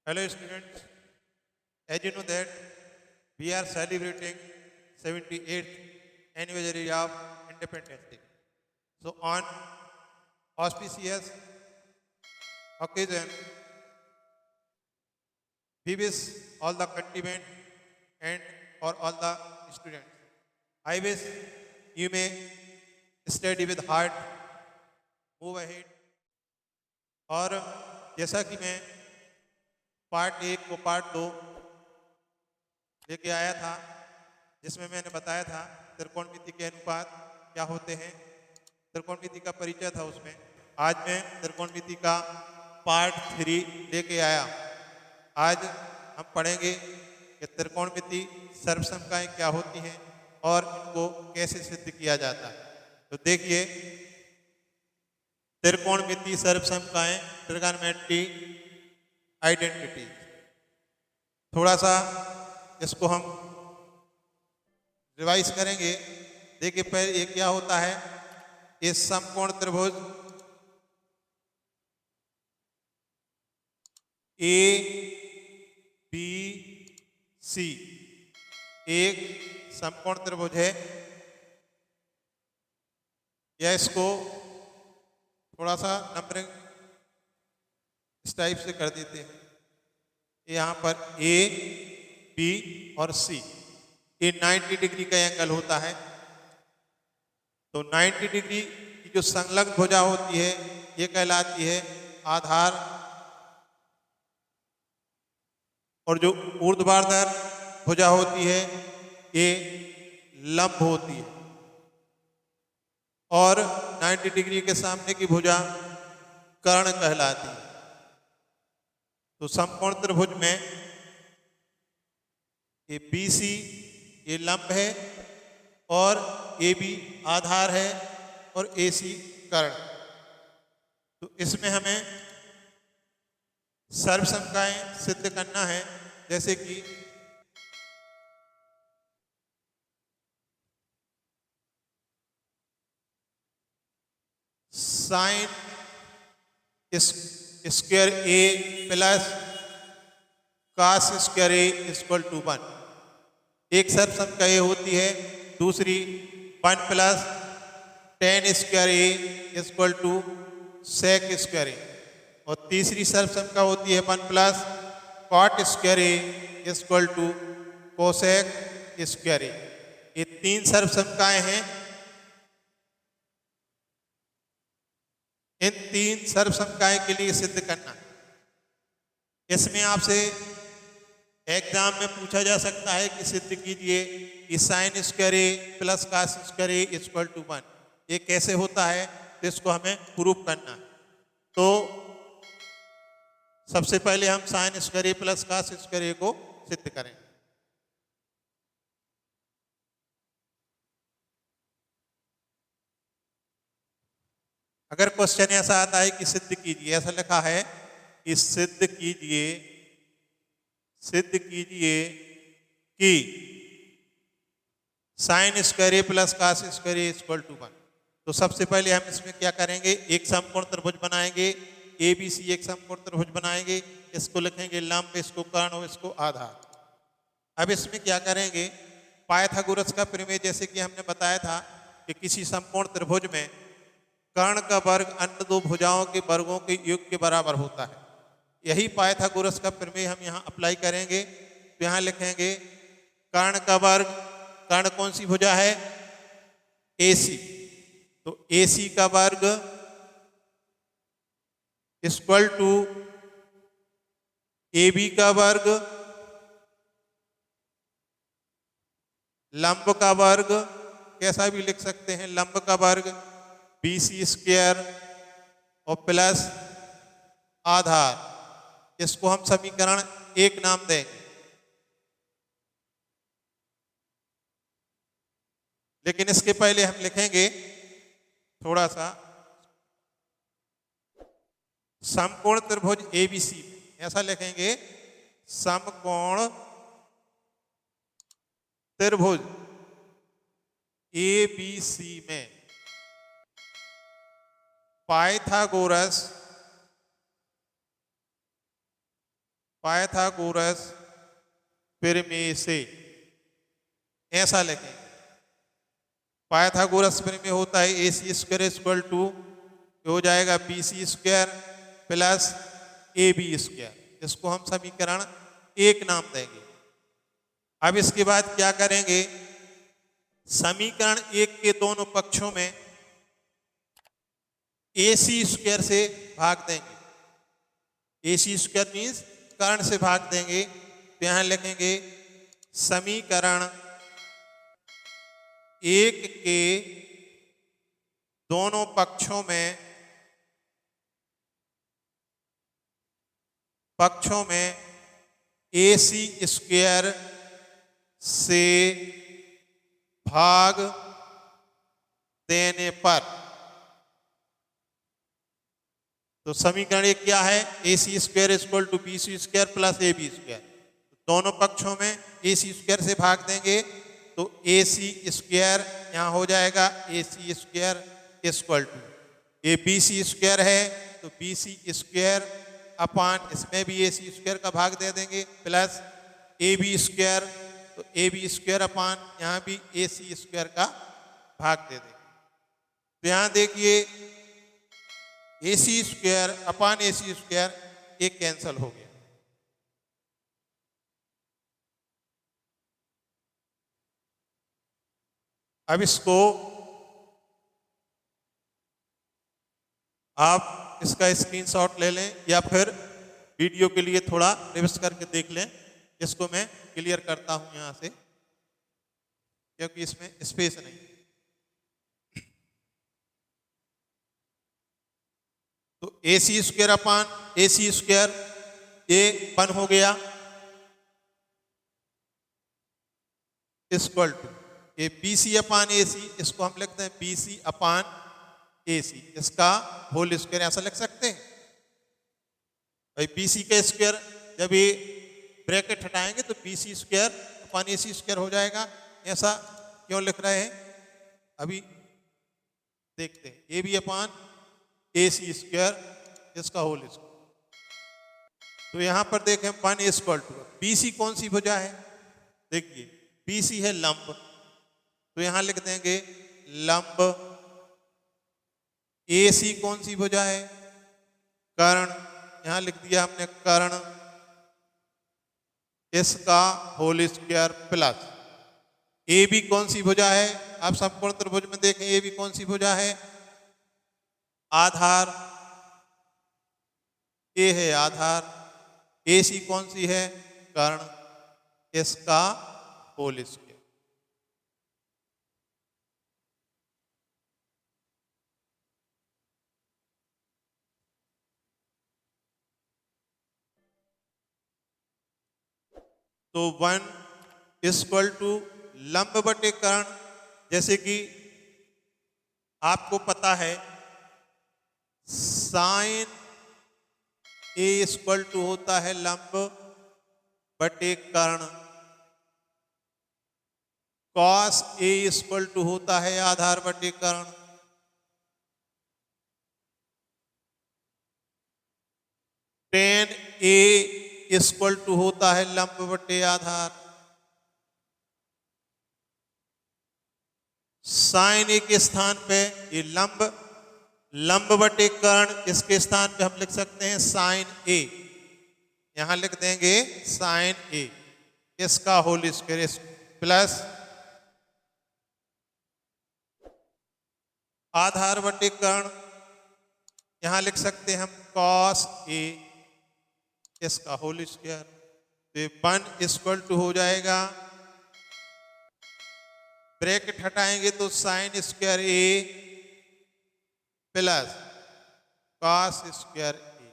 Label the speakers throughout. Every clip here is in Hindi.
Speaker 1: Hello students, as you know that we are celebrating 78th anniversary of Independence Day. So on auspicious occasion, we wish all the countrymen and for all the students. I wish you may study with heart, move ahead और जैसा कि मैं पार्ट 1 को पार्ट 2 लेके आया था जिसमें मैंने बताया था त्रिकोणमिति के अनुपात क्या होते हैं, त्रिकोणमिति का परिचय था उसमें। आज मैं त्रिकोणमिति का पार्ट 3 लेके आया। आज हम पढ़ेंगे कि त्रिकोणमिति सर्वसमकाएं क्या होती हैं और इनको कैसे सिद्ध किया जाता है। तो देखिए, त्रिकोणमिति सर्वसमकाएं, ट्रिगोनोमेट्री आइडेंटिटी। थोड़ा सा इसको हम रिवाइज करेंगे। देखिए, पहले ये क्या होता है, ये समकोण त्रिभुज ए बी सी एक समकोण त्रिभुज है। या इसको थोड़ा सा नंबरिंग इस टाइप से कर देते हैं। यहाँ पर ए बी और सी, ये 90 डिग्री का एंगल होता है। तो 90 डिग्री की जो संलग्न भुजा होती है ये कहलाती है आधार, और जो ऊर्ध्वाधर भुजा होती है ये लंब होती है, और 90 डिग्री के सामने की भुजा कर्ण कहलाती है। तो समकोण त्रिभुज में ये BC ये लंब है और AB आधार है और AC कर्ण। तो इसमें हमें सर्वसमकाएं सिद्ध करना है, जैसे कि sine square A plus cos square A equal to 1। एक सर्वसमका ये होती है, दूसरी 1 plus tan square A equal to sec square A, और तीसरी सर्वसमका होती है 1 plus cot square A equal to cosec square A। ये तीन सर्वसमकाएं हैं। इन तीन सर्वसमकाएं के लिए सिद्ध करना, इसमें आपसे एग्जाम में पूछा जा सकता है कि सिद्ध कीजिए कि sine square A plus cos square A equal to 1, ये कैसे होता है, तो इसको हमें प्रूफ करना है। तो सबसे पहले हम sine square A plus cos square A को सिद्ध करें। अगर क्वेश्चन ऐसा आता है कि सिद्ध कीजिए, ऐसा लिखा है कि सिद्ध कीजिए कि sine square A plus cos square A equal to 1, तो सबसे पहले हम इसमें क्या करेंगे, एक समकोण त्रिभुज बनाएंगे। ABC एक समकोण त्रिभुज बनाएंगे, इसको लिखेंगे लंब, इसको कर्ण और इसको आधार। अब इसमें क्या करेंगे, पाइथागोरस का प्रमेय, जैसे कि हमने बताया था कि किसी समकोण त्रिभुज में कर्ण का वर्ग अन्य दो भुजाओं के वर्गों के योग के बराबर होता है। यही पाइथागोरस का प्रमेय हम यहाँ अप्लाई करेंगे। तो यहाँ लिखेंगे कर्ण का वर्ग, कर्ण कौन सी भुजा है, AC, तो AC का वर्ग इक्वल टू AB का वर्ग, लंब का वर्ग कैसा भी लिख सकते हैं, लंब का वर्ग BC स्क्वायर और प्लस आधार। इसको हम समीकरण 1 नाम देंगे। लेकिन इसके पहले हम लिखेंगे थोड़ा सा समकोण त्रिभुज ABC में, ऐसा लिखेंगे समकोण त्रिभुज ABC में पाइथागोरस पाइथागोरस प्रमेय से, ऐसा लिखेंगे। पाइथागोरस प्रमेय होता है A C square equal to हो जाएगा B C square plus A B square. इसको हम समीकरण 1 नाम देंगे। अब इसके बाद क्या करेंगे, समीकरण 1 के दोनों पक्षों में ए सी स्क्वायर से भाग देंगे। ए सी स्क्वायर मीन्स कर्ण से भाग देंगे। तो यहां लिखेंगे समीकरण 1 के दोनों पक्षों में ए सी स्क्वायर से भाग देने पर, तो समीकरण 1 क्या है, A C square equal to B C square plus A B square. दोनों पक्षों में ए सी स्क्वायर से भाग देंगे तो ए सी स्क्वायर यहां हो जाएगा A C square equal to A B C square है तो बी सी स्क्वायर अपान इसमें भी ए सी स्क्वायर का भाग दे देंगे प्लस ए बी स्क्वायर, तो ए बी स्क्वायर अपान यहां भी ए सी स्क्वायर का भाग दे देंगे। तो यहां देखिए ए C square upon A C square एक कैंसल हो गया। अब इसको आप इसका स्क्रीनशॉट ले लें या फिर वीडियो के लिए थोड़ा रिवर्स करके देख लें। इसको मैं क्लियर करता हूं यहां से क्योंकि इसमें स्पेस नहीं। तो ए C square upon A C square ये 1 हो गया इक्वल टू ये बी सी अपान ए सी, इसको हम लिखते हैं बी सी अपान ए सी, इसका होल स्क्वायर ऐसा लिख सकते हैं। भाई बी सी का स्क्वायर जब ये ब्रैकेट हटाएंगे तो B C square upon A C square हो जाएगा। ऐसा क्यों लिख रहे हैं अभी देखते हैं। A B upon A C square इसका होल स्क्वायर। तो यहां पर देखें 1 इक्वल टू बी सी कौन सी भुजा है, देखिए बी सी है लंब, तो यहां लिख देंगे लंब। ए सी कौन सी भुजा है, कर्ण, यहां लिख दिया हमने कर्ण, इसका whole square plus A B कौन सी भुजा है, आप संपूर्ण त्रिभुज में देखें ए बी कौन सी भुजा है, आधार, ए है आधार, ए सी कौन सी है, कर्ण, इसका होल स्क्वायर। तो 1 इक्वल टू लंब बटे कर्ण, जैसे कि आपको पता है साइन ए इक्वल टू होता है लंब बटे कर्ण, कॉस ए इक्वल टू होता है आधार बटे कर्ण, टेन ए इक्वल टू होता है लंब बटे आधार, साइन ए के स्थान पे ये लंब बटे कर्ण, इसके स्थान पे हम लिख सकते हैं साइन ए, यहां लिख देंगे साइन ए, इसका होल स्क्वायर प्लस आधार बटे कर्ण, यहां लिख सकते हैं हम कॉस ए, इसका होल स्क्वायर। तो 1 इक्वल टू हो जाएगा, ब्रैकेट हटाएंगे तो sign square A plus cos square ए।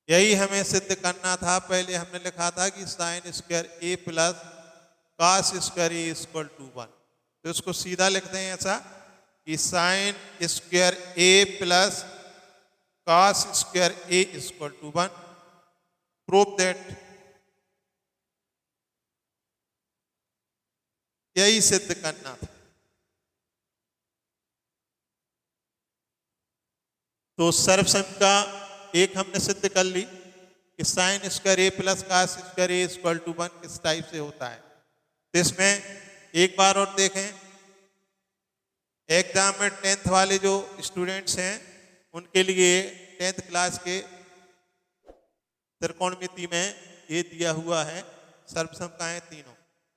Speaker 1: यही हमें सिद्ध करना था। पहले हमने लिखा था कि sine square A plus cos square A equal to 1, तो इसको सीधा लिखते हैं ऐसा कि sine square A plus cos square a equal to 1. Prove that. यही सिद्ध करना था। तो सर्वसम का एक हमने सिद्ध कर ली, कि sine square A plus cos square A equal to 1 किस टाइप से होता है। तो इसमें एक बार और देखें, एग्जाम में 10th वाले जो स्टूडेंट्स हैं उनके लिए 10th क्लास के त्रिकोणमिति में ये दिया हुआ है, सर्वसमताएं तीनों।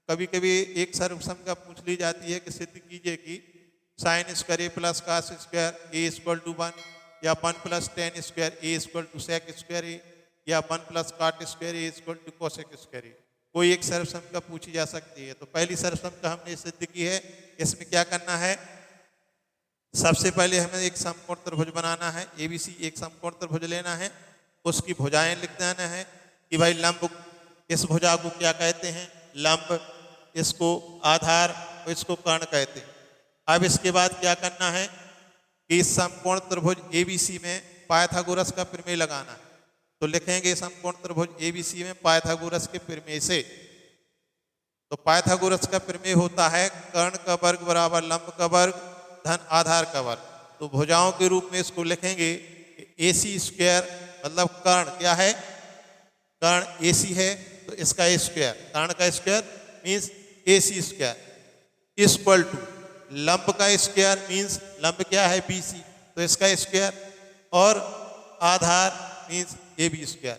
Speaker 1: कभी कभी एक सर्वसमता पूछ ली जाती है कि सिद्ध कीजिए कि sine square A plus cos square A equal to 1, या 1 plus tan square A equal to sec square A, या 1 plus cot square A equal to cosec square A. कोई एक सर्वसमता पूछी जा सकती है। तो पहली सर्वसमता हमने सिद्ध की है। इसमें क्या करना है, सबसे पहले हमें एक समकोण त्रिभुज बनाना है, एबीसी एक समकोण त्रिभुज लेना है, उसकी भुजाएं लिख देना है कि भाई लंब इस भुजा को क्या कहते हैं, लंब, इसको आधार और इसको कर्ण कहते हैं। अब इसके बाद क्या करना है कि इस समकोण त्रिभुज एबीसी में पाइथागोरस का प्रमेय लगाना है। तो लिखेंगे समकोण त्रिभुज एबीसी में पाइथागोरस के प्रमेय से। तो पाइथागोरस का प्रमेय होता है कर्ण का वर्ग बराबर लंब का वर्ग धन आधार का वर्ग। तो भुजाओं के रूप में इसको लिखेंगे AC स्क्वायर, मतलब कर्ण क्या है, कर्ण AC है तो इसका स्क्वायर, कर्ण का square means AC square equal to लंब का स्क्वायर मीन्स लंब क्या है BC तो इसका स्क्वायर, और आधार मीन्स AB स्क्वायर।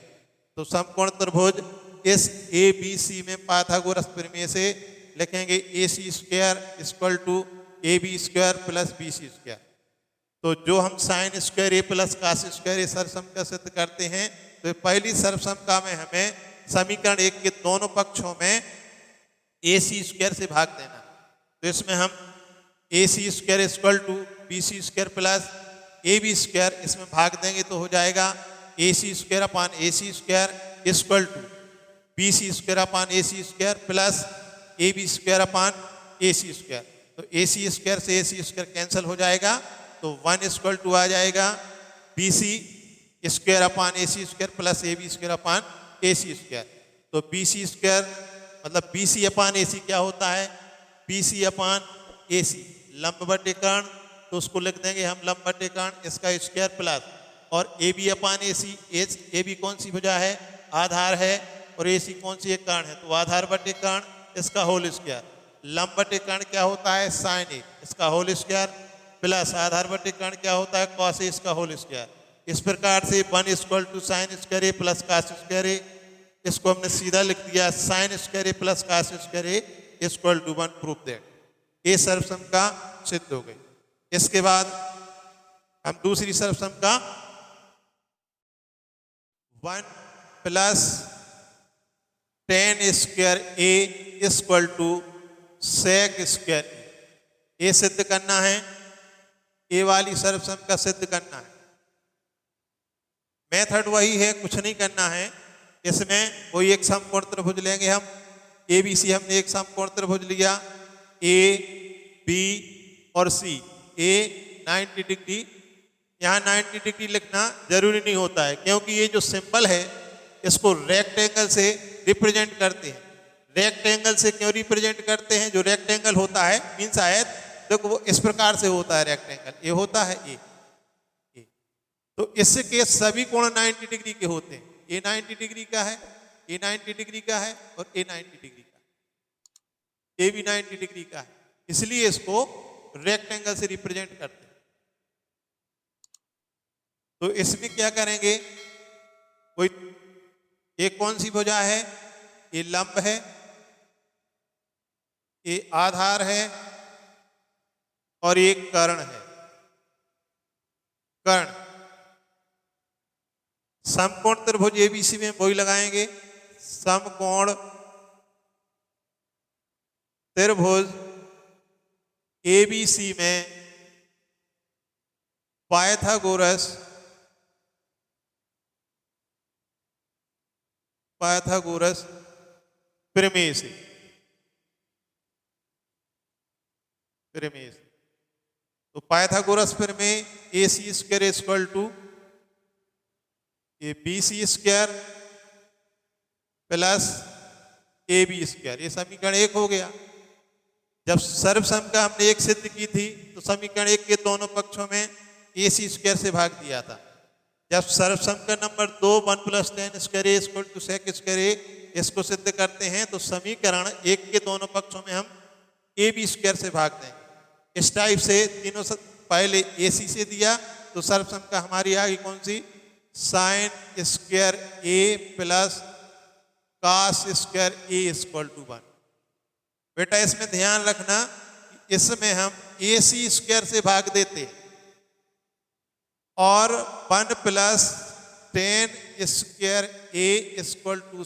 Speaker 1: तो समकोण त्रिभुज इस ABC में पाइथागोरस प्रमेय से लिखेंगे AC square equal to AB square plus BC square. तो जो हम sine square A plus cos square A सर्वसमता सिद्ध करते हैं, तो पहली सर्वसमता में हमें समीकरण एक के दोनों पक्षों में AC स्क्वायर से भाग देना। तो इसमें हम AC square equal to BC square plus AB square इसमें भाग देंगे तो हो जाएगा AC square upon AC square equal to BC square upon AC square plus AB square upon AC square. तो AC स्क्वायर से AC स्क्वायर कैंसिल हो जाएगा तो 1 इक्वल टू आ जाएगा BC square upon AC square plus AB square upon AC square. तो BC स्क्वायर मतलब BC अपान AC क्या होता है, BC अपान AC लंब बटे कर्ण, तो उसको लिख देंगे हम लंब बटे कर्ण इसका स्क्वायर प्लस, और AB अपान AC, AB कौन सी भुजा है, आधार है, और AC कौन सी एक कर्ण है, तो आधार बटे कर्ण इसका होल स्क्वायर, लंब बटे कर्ण क्या होता है साइन ए इसका होल स्क्वायर प्लस आधार बटे कर्ण क्या होता है कॉस ए इसका होल स्क्वायर। इस प्रकार से 1 equal to sine square A plus cos square A, इसको हमने सीधा लिख दिया sine square A plus cos square A equal to 1 proof that. ये सर्वसमता सिद्ध हो गई। इसके बाद हम दूसरी सर्वसमता 1 plus tan square A equal to sec square A सिद्ध करना है, ए वाली सर्वसमता सिद्ध करना है। मेथड वही है, कुछ नहीं करना है। इसमें कोई एक समकोण त्रिभुज लेंगे हम, ABC हमने एक समकोण त्रिभुज लिया A B और C, A 90 डिग्री, यहाँ 90 डिग्री लिखना जरूरी नहीं होता है क्योंकि ये जो सिंबल है इसको रेक्टेंगल से रिप्रेजेंट करते हैं। रेक्टेंगल से क्यों रिप्रेजेंट करते हैं, जो रेक्टेंगल होता है मीन्स आयत, देखो वो इस प्रकार से होता है रेक्टेंगल, ये होता है ए, तो इसके सभी कोण 90 डिग्री के होते हैं। ए 90 डिग्री का है, ए 90 डिग्री का है और ए 90 डिग्री का है, ए भी 90 डिग्री का है, इसलिए इसको रेक्टेंगल से रिप्रेजेंट करते हैं। तो इसमें क्या करेंगे, कोई एक कौन सी भुजा है, ये लंब है, ये आधार है और ये कर्ण है। कर्ण समकोण त्रिभुज एबीसी में वही लगाएंगे, समकोण त्रिभुज एबीसी में पाइथागोरस प्रमेय से तो पाइथागोरस प्रमेय AC स्क्वायर इक्वल टू ये BC square plus AB square, ये समीकरण एक हो गया। जब सर्वसमता हमने एक सिद्ध की थी तो समीकरण एक के दोनों पक्षों में AC स्क्वायर से भाग दिया था। जब सर्वसम का number 2 1 + 10 square A = sec square A इसको सिद्ध करते हैं तो समीकरण 1 के दोनों पक्षों में हम ए बी स्क्वायर से भाग देंगे। इस टाइप से तीनों पहले ए सी से दिया तो सर्वसम का हमारी आ गई कौन सी, sign square A plus cos square ए = 1। बेटा इसमें ध्यान रखना इसमें हम ए सी स्क्वायर से भाग देते और 1 + 10 स्क्वायर ए =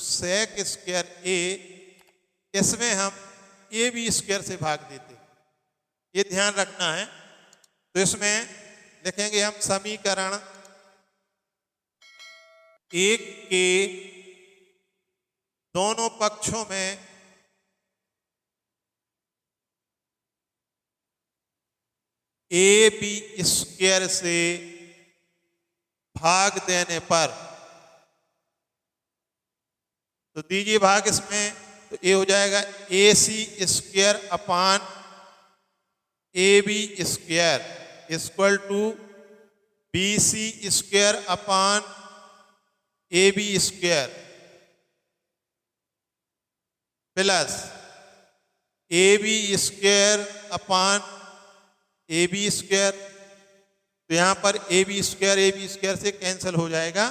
Speaker 1: sec स्क्वायर ए इसमें हम ए बी स्क्वायर से भाग देते, ये ध्यान रखना है। तो इसमें लिखेंगे हम समीकरण 1 के दोनों पक्षों में ए बी स्क्वायर से भाग देने पर, तो दीजिए भाग इसमें, तो ये हो जाएगा A C square upon A B square = B C square upon A B square plus A B square upon A B square. तो यहाँ पर ए बी स्क्वायर से कैंसिल हो जाएगा,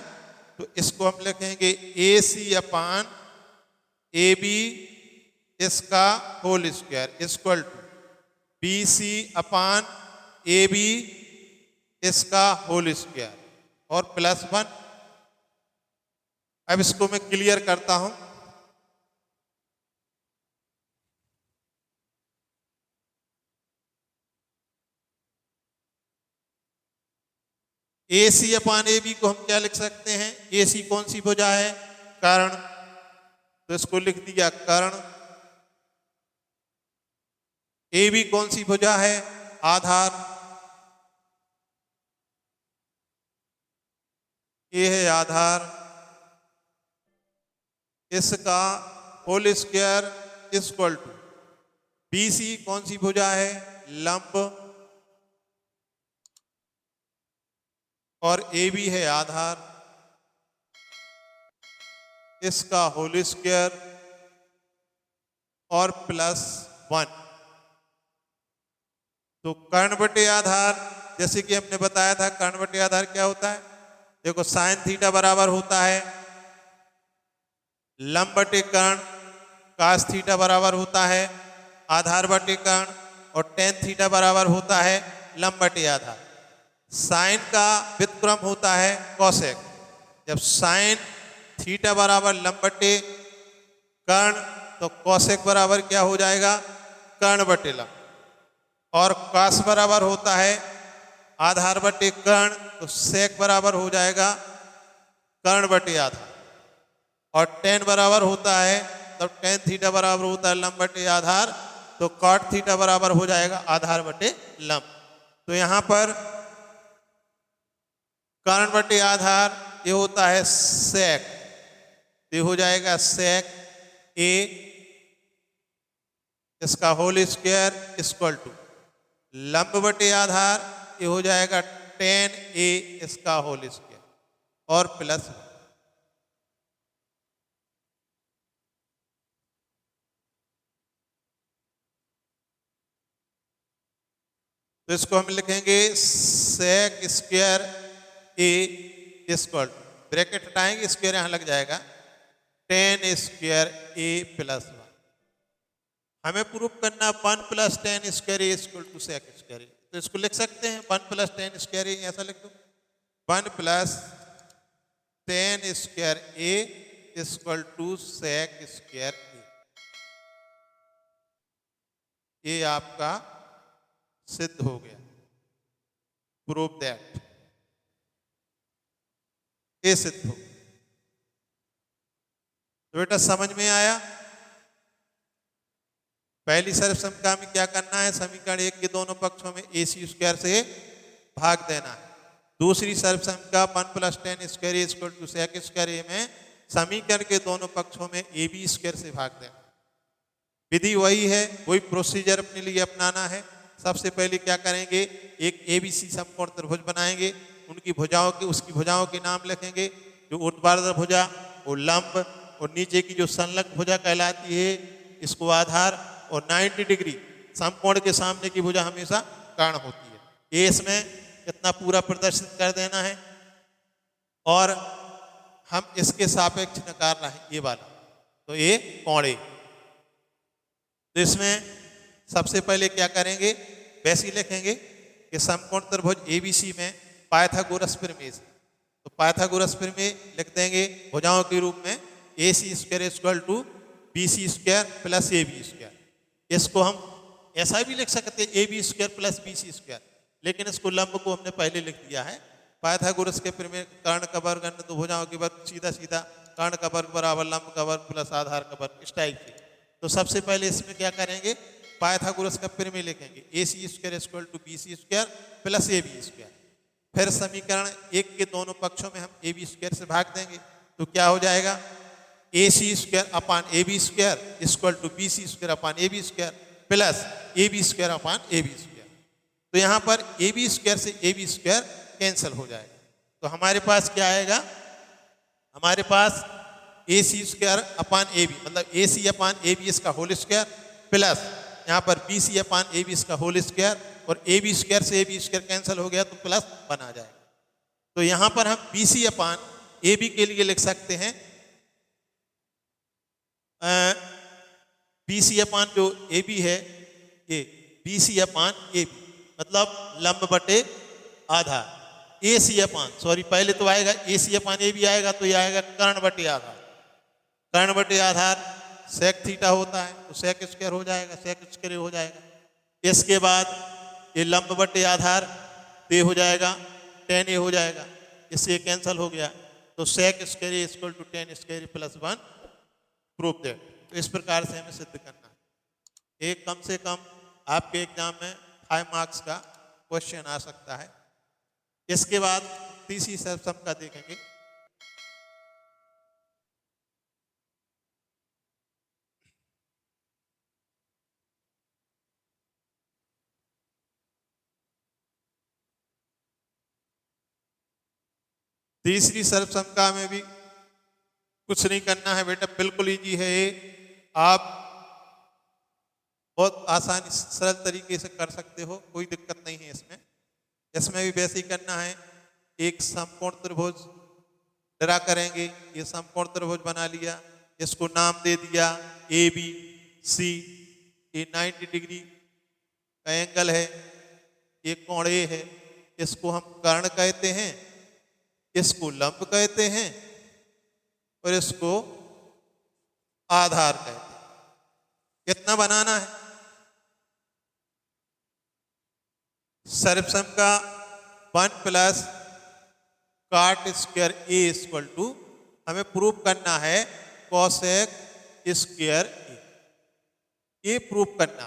Speaker 1: तो इसको हम लिखेंगे A C upon A B इसका whole square = B C upon A B इसका होल स्क्वायर और +1। अब इसको मैं क्लियर करता हूं। ए सी अपान ए बी को हम क्या लिख सकते हैं, ए सी कौन सी भुजा है, कर्ण, तो इसको लिख दिया कर्ण। ए बी कौन सी भुजा है, आधार, ये है आधार, इसका होल स्क्वायर = बी सी कौन सी भुजा है, लंब, और ए बी है आधार, इसका होल स्क्वायर और +1। तो कर्ण बटे आधार, जैसे कि हमने बताया था कर्ण बटे आधार क्या होता है, देखो साइन थीटा बराबर होता है लंब बटे कर्ण, कास थीटा बराबर होता है आधार बटे कर्ण, और टेन थीटा बराबर होता है लंब बटे आधार। साइन का व्युत्क्रम होता है कोसेक, जब साइन थीटा बराबर लंब बटे कर्ण तो कोसेक बराबर क्या हो जाएगा, कर्ण बटे लंब, और कास बराबर होता है आधार बटे कर्ण तो सेक बराबर हो जाएगा कर्ण बटे आधार, और टेन बराबर होता है तब टेन थीटा बराबर होता है लंब बटे आधार, तो कॉट थीटा बराबर हो जाएगा आधार बटे लंब। तो यहाँ पर कर्ण बटे आधार ये होता है सेक, ये हो जाएगा सेक ए इसका होल स्क्वायर = लंब बटे आधार ये हो जाएगा टेन ए इसका होल स्क्वायर और +1। तो इसको हम लिखेंगे सेक स्क्वायर ए = ब्रैकेट हटाएंगे स्क्वायर यहां लग जाएगा टेन स्क्वायर ए +1। हमें प्रूफ करना 1 + 10 square A = sec square A, तो इसको लिख सकते हैं 1 + 10 स्क्वायर ए, ऐसा लिख दो 1 + 10 स्क्वायर ए = सेक स्क्वायर ए। ये आपका सिद्ध हो गया, प्रूव दैट, ये सिद्ध हो। तो बेटा समझ में आया, पहली सर्वसमता में क्या करना है, समीकरण 1 के दोनों पक्षों में ए सी स्क्वायर से भाग देना है। दूसरी सर्वसमता 1 + 10 स्क्वायर ए = सेक स्क्वायर ए में समीकरण के दोनों पक्षों में ए बी स्क्वायर से भाग देना। विधि वही है, वही प्रोसीजर अपने लिए अपनाना है। सबसे पहले क्या करेंगे, एक एबीसी समकोण त्रिभुज बनाएंगे, उनकी भुजाओं के उसकी भुजाओं के नाम लिखेंगे। जो ऊर्ध्वाधर भुजा वो लंब, और नीचे की जो संलग्न भुजा कहलाती है इसको आधार, और 90 डिग्री समकोण के सामने की भुजा हमेशा कर्ण होती है। ये इसमें इतना पूरा प्रदर्शित कर देना है। और हम इसके सापेक्ष निकाल रहे हैं ये वाला, तो ये कोणे। तो इसमें सबसे पहले क्या करेंगे, वैसे ही लिखेंगे कि समकोण त्रिभुज एबीसी में पाइथागोरस प्रमेय से, तो पाइथागोरस प्रमेय लिख देंगे भुजाओं के रूप में A C square equal to B C square plus A B square. इसको हम ऐसा भी लिख सकते हैं A B square plus B C square, लेकिन इसको लंब को हमने पहले लिख दिया है। पाइथागोरस के प्रमेय कर्ण का वर्ग अन्य दो भुजाओं के वर्ग सीधा सीधा कर्ण का वर्ग बराबर लंब का वर्ग प्लस आधार का वर्ग, इस टाइप से। तो सबसे पहले इसमें क्या करेंगे, पाइथागोरस का प्रमेय लिखेंगे A C square equal to B C square plus A B square. फिर समीकरण एक के दोनों पक्षों में हम ए बी स्क्वायर से भाग देंगे, तो क्या हो जाएगा, A C square upon A B square equal to B C square upon A B square plus A B square upon A B square. तो यहाँ पर ए बी स्क्वायर से ए बी स्क्वायर कैंसिल हो जाएगा। तो हमारे पास क्या आएगा, हमारे पास ए C square upon A B मतलब A C upon A B इसका होल स्क्वायर प्लस यहाँ पर B C upon A B इसका होल स्क्वायर, और ए बी स्क्वायर से ए बी स्क्वायर कैंसिल हो गया तो प्लस बना जाएगा। तो यहाँ पर हम B C upon A B के लिए लिख सकते हैं बी सी अपान जो ए बी है ये B C upon A B मतलब लंब बटे आधार, ए सी अपान सॉरी पहले तो आएगा ए सी अपान ए बी आएगा, तो ये आएगा कर्ण बटे आधार। कर्ण बटे आधार सेक थीटा होता है, तो सेक स्क्वायर हो जाएगा, सेक स्क्वायर हो जाएगा। इसके बाद ये लंब बटे आधार ये हो जाएगा टेन ए हो जाएगा, इससे कैंसिल हो गया, तो sec square equal to tan square plus 1 proof that. तो इस प्रकार से हमें सिद्ध करना है। एक कम से कम आपके एग्जाम में 5 मार्क्स का क्वेश्चन आ सकता है। इसके बाद तीसरी सम का देखेंगे। तीसरी सर्वसमता में भी कुछ नहीं करना है बेटा, बिल्कुल इजी है ये, आप बहुत आसानी सरल तरीके से कर सकते हो, कोई दिक्कत नहीं है इसमें। इसमें भी वैसे ही करना है, एक समकोण त्रिभुज ड्रा करेंगे, ये समकोण त्रिभुज बना लिया, इसको नाम दे दिया ए बी सी, ये 90 डिग्री का एंगल है, ये कोण ए है, इसको हम कर्ण कहते हैं, इसको लंब कहते हैं और इसको आधार कहते हैं। कितना बनाना है, सर्वसम का 1 plus cot square A equal to हमें प्रूफ करना है कोसेक स्क्वायर ए, ये प्रूफ करना।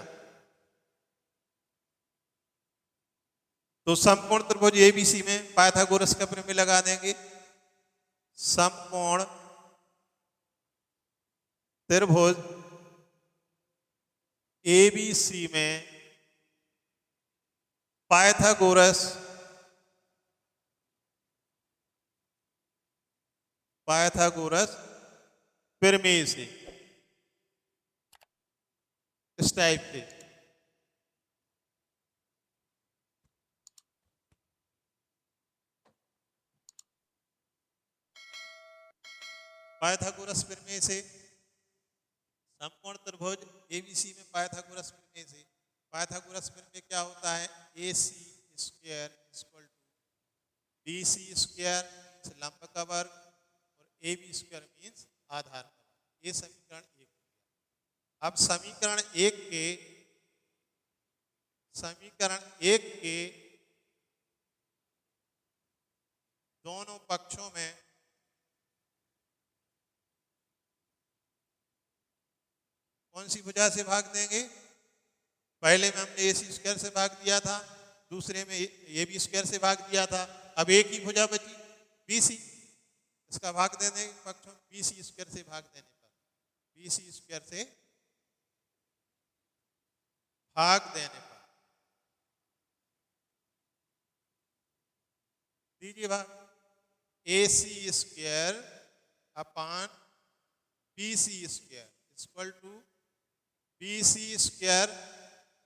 Speaker 1: तो समकोण त्रिभुज एबीसी में पाइथागोरस का प्रमेय लगा देंगे। समकोण त्रिभुज एबीसी में पाइथागोरस प्रमेय से इस टाइप के पाइथागोरस प्रमेय से समकोण त्रिभुज एबीसी में पाइथागोरस प्रमेय से पाइथागोरस प्रमेय क्या होता है, A C square equal to B C square लंब का वर्ग और ए बी स्क्वायर मीन्स आधार का वर्ग। ये समीकरण 1। अब समीकरण 1 के दोनों पक्षों में कौन सी भुजा से भाग देंगे, पहले में हमने ए सी स्क्वायर से भाग दिया था, दूसरे में ए बी स्क्वायर से भाग दिया था, अब एक ही भुजा बची बी सी, इसका भाग देने पक्षों बी सी स्क्वायर से भाग देने पर बी सी स्क्वायर से भाग देने पर दीजिए भाग, AC square upon BC square equal to BC square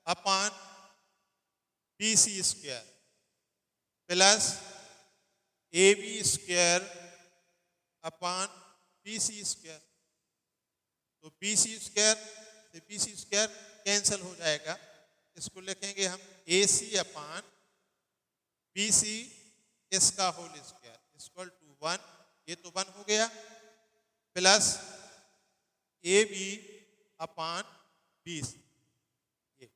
Speaker 1: upon BC square plus AB square upon BC square. तो BC स्क्वायर से BC स्क्वायर कैंसिल हो जाएगा, इसको लिखेंगे हम AC अपान BC इसका होल स्क्वायर इक्वल टू 1, ये तो 1 हो गया, प्लस AB अपान BC, ये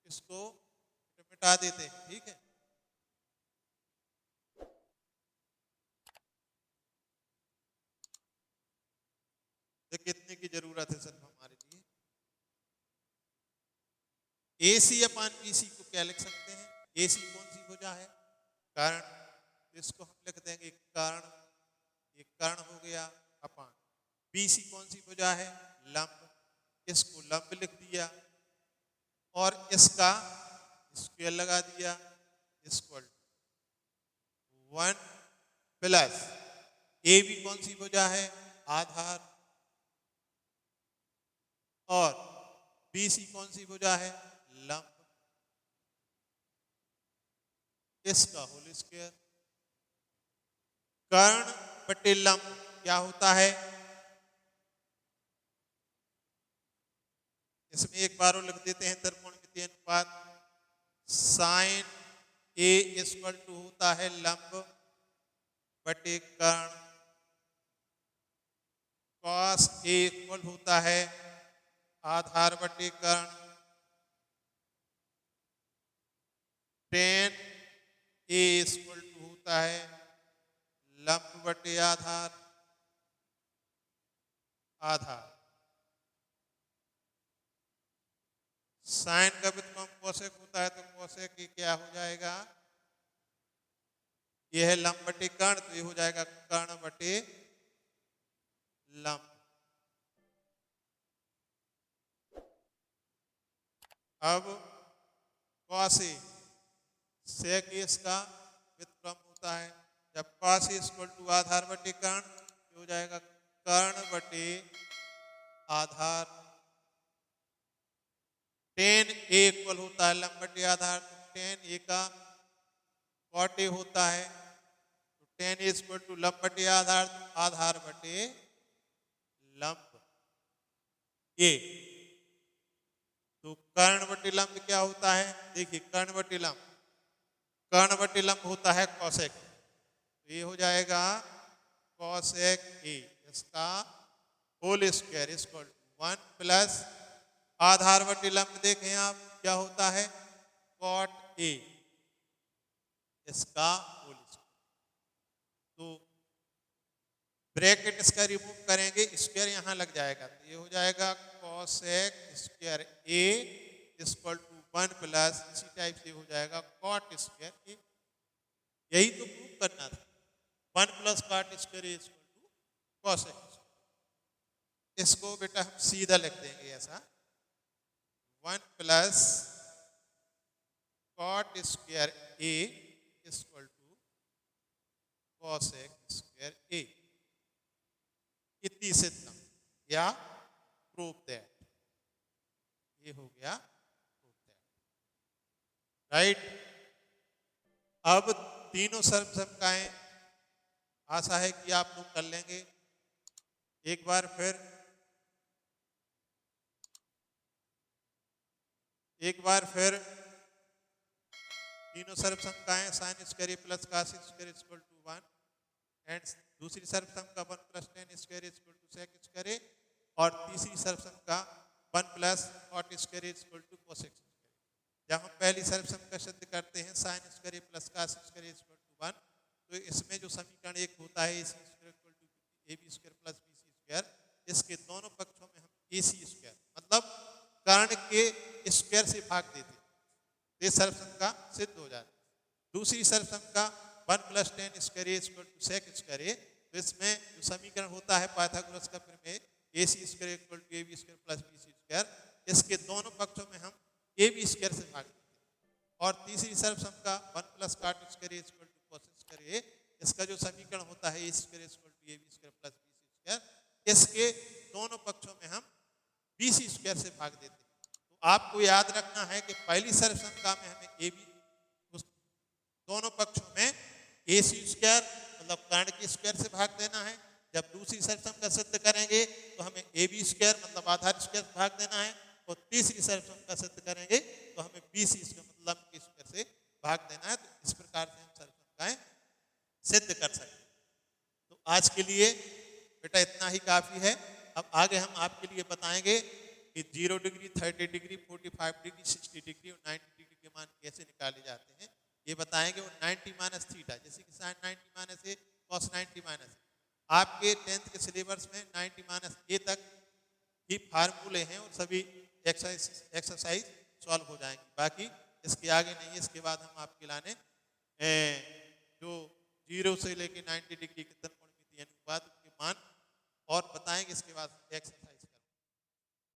Speaker 1: इसको मिटा देते हैं, ठीक है। तो कितने की जरूरत है सिर्फ हमारे लिए, AC अपान BC को क्या लिख सकते हैं, AC कौन सी भुजा है, कर्ण, तो इसको हम लिख देंगे कर्ण, ये कर्ण हो गया, अपान BC कौन सी भुजा है, लंब, इसको लंब लिख दिया और इसका स्क्वायर लगा दिया इक्वल टू 1 प्लस AB कौन सी भुजा है, आधार, और BC कौन सी भुजा है, लंब, इसका होल स्क्वायर। कर्ण बटे लंब क्या होता है, इसमें एक बार और लिख देते हैं त्रिकोणमितीय अनुपात, साइन A इक्वल टू होता है लंब बटे कर्ण, कॉस A इक्वल होता है आधार बटे कर्ण, टेन A इक्वल टू होता है लंब बटे आधार, आधार साइन का व्युत्क्रम कोसेक होता है, तो कोसेक की क्या हो जाएगा, यह है लंब बटे कर्ण, तो ये हो जाएगा कर्ण बटे लंब। अब कॉस ए सेक इसका व्युत्क्रम होता है, जब कॉस इक्वल टू आधार बटे कर्ण, हो जाएगा कर्ण बटे आधार, टेन ए इक्वल होता है लंब बटे आधार, तो टेन ए का कॉट ए होता है, तो टेन ए इक्वल टू लंब बटे आधार, तो आधार बटे लंब ए। तो कर्ण बटे लंब क्या होता है, देखिए कर्ण बटे लंब, कर्ण बटे लंब होता है कॉसेक, तो ये हो जाएगा कॉसेक ए, इसका whole square equal to 1 plus आधार बटे लंब देखें आप क्या होता है, कॉट ए, इसका होल स्क्वायर। तो ब्रैकेट इसका रिमूव करेंगे, स्क्वायर यहां लग जाएगा, तो ये हो जाएगा cosec square A equal to 1 plus इसी टाइप से हो जाएगा कॉट स्क्वायर ए, यही तो प्रूव करना था, 1 plus cot square equal to cosec. इसको बेटा हम सीधा लिख देंगे ऐसा, 1 plus cot square A equal to cosec square A, इतनी सिद्धम या प्रूव दैट, ये हो गया प्रूव दैट, राइट। अब तीनों सर्वसमकाएं आशा है कि आप लोग कर लेंगे, एक बार फिर तीनों सर्वसमकाएं sine square A plus cos square equal to 1 and दूसरी सर्वसमका 1 plus tan square equal to sec square A, और तीसरी सर्वसमका 1 plus cot square equal to cosec square. जब हम पहली सर्वसमका सिद्ध करते हैं sine square A plus cos square equal to 1, तो इसमें जो समीकरण एक होता है AC square equal to AB square plus BC square, इसके दोनों पक्षों में हम AC स्क्वायर मतलब कर्ण के स्क्वायर से भाग देते हैं, ये सर्वसमका सिद्ध हो जाती है। दूसरी सर्वसमका 1 plus tan square A equal to sec square A, तो इसमें जो समीकरण होता है पाइथागोरस का प्रमेय AC square equal to AB square plus BC square, इसके दोनों पक्षों में हम AB स्क्वायर से भाग देते हैं, और तीसरी सर्वसम का 1 plus cot square is equal to cos square A, इसका जो समीकरण होता है A square is equal to A B square plus B C square, इसके दोनों पक्षों में हम बी सी स्क्वायर से भाग देते हैं। तो आपको याद रखना है कि पहली सर्वसंख्या में हमें ए बी, दोनों पक्षों में ए सी स्क्वायर मतलब कर्ण के स्क्वायर से भाग देना है। जब दूसरी सर्वसंख्या सिद्ध करेंगे तो हमें ए बी स्क्वायर मतलब आधार स्क्वायर से भाग देना है, और तीसरी सर्वसंख्या सिद्ध करेंगे तो हमें बी सी स्क्वायर मतलब के स्क्वायर से भाग देना है। तो इस प्रकार से हम सर्वसंख्याएं सिद्ध कर सकते हैं। तो आज के लिए बेटा इतना ही काफी है। अब आगे हम आपके लिए बताएंगे कि 0 डिग्री, 30 डिग्री, 45 डिग्री, 60 डिग्री और 90 डिग्री के मान कैसे निकाले जाते हैं, ये बताएंगे। और 90 माइनस थीटा, जैसे कि साइन 90 माइनस ए, कॉस 90 माइनस ए, आपके 10th के सिलेबस में 90 माइनस ए तक ही फार्मूले हैं और सभी एक्सरसाइज सॉल्व हो जाएंगी। बाकी इसके आगे नहीं है। इसके बाद हम आपके लाने जो 0 से लेके 90 डिग्री के तक कोण के अनुपात के मान और बताएंगे। इसके बाद एक्सरसाइज